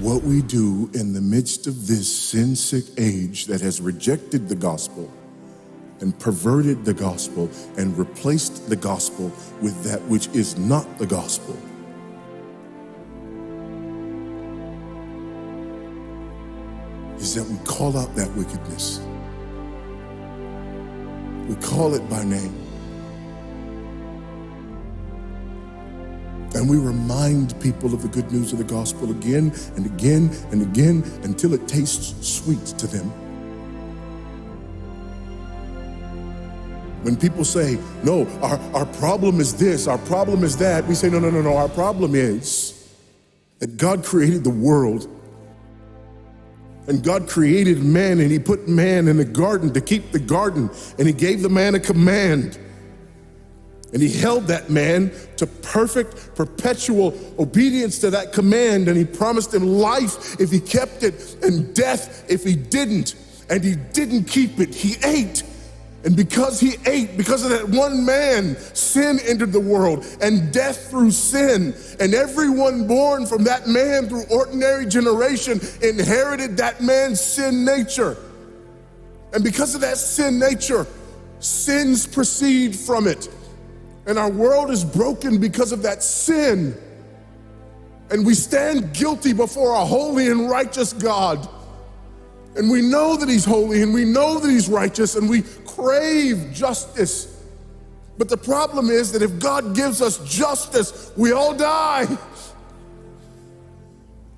what we do in the midst of this sin-sick age that has rejected the gospel and perverted the gospel and replaced the gospel with that which is not the gospel. Is that we call out that wickedness. We call it by name. And we remind people of the good news of the gospel again and again and again until it tastes sweet to them. When people say, no, our problem is this, our problem is that, we say, no, our problem is that God created the world. And God created man, and he put man in the garden to keep the garden, and he gave the man a command. And he held that man to perfect, perpetual obedience to that command, and he promised him life if he kept it, and death if he didn't. And he didn't keep it, he ate. And because he ate, because of that one man, sin entered the world and death through sin. And everyone born from that man through ordinary generation inherited that man's sin nature. And because of that sin nature, sins proceed from it. And our world is broken because of that sin. And we stand guilty before a holy and righteous God. And we know that he's holy and we know that he's righteous and we crave justice. But the problem is that if God gives us justice, we all die.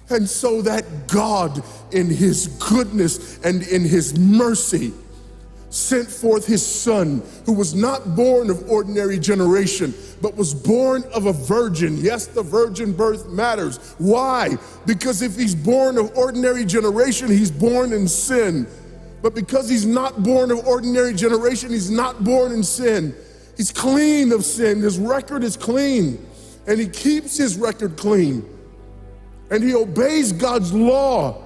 And so that God, in his goodness and in his mercy, sent forth his son, who was not born of ordinary generation, but was born of a virgin. Yes, the virgin birth matters. Why? Because if he's born of ordinary generation, he's born in sin. But because he's not born of ordinary generation, he's not born in sin. He's clean of sin. His record is clean. And he keeps his record clean. And he obeys God's law.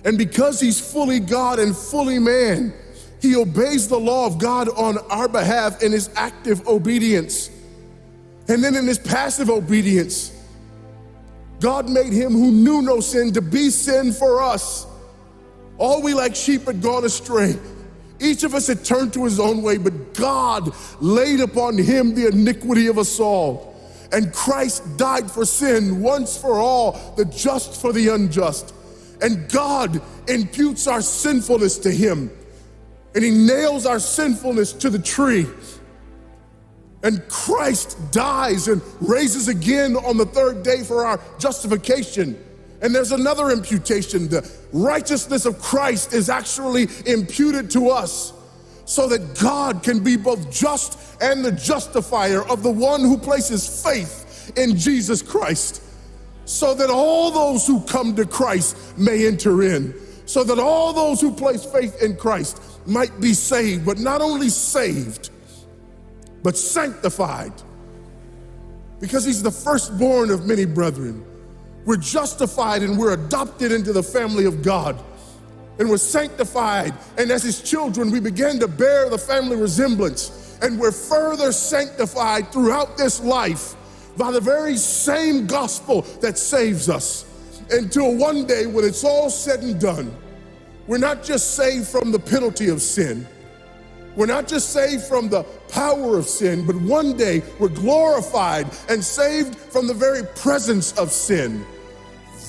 And because he's fully God and fully man, he obeys the law of God on our behalf in his active obedience. And then in his passive obedience, God made him who knew no sin to be sin for us. All we like sheep had gone astray. Each of us had turned to his own way, but God laid upon him the iniquity of us all. And Christ died for sin once for all, the just for the unjust. And God imputes our sinfulness to him. And he nails our sinfulness to the tree. And Christ dies and raises again on the third day for our justification. And there's another imputation. The righteousness of Christ is actually imputed to us so that God can be both just and the justifier of the one who places faith in Jesus Christ, so that all those who come to Christ may enter in, so that all those who place faith in Christ might be saved, but not only saved, but sanctified. Because he's the firstborn of many brethren. We're justified and we're adopted into the family of God. And we're sanctified, and as his children, we begin to bear the family resemblance. And we're further sanctified throughout this life by the very same gospel that saves us. Until one day when it's all said and done, we're not just saved from the penalty of sin. We're not just saved from the power of sin, but one day we're glorified and saved from the very presence of sin.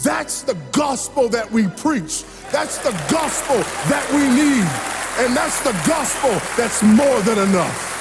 That's the gospel that we preach. That's the gospel that we need. And that's the gospel that's more than enough.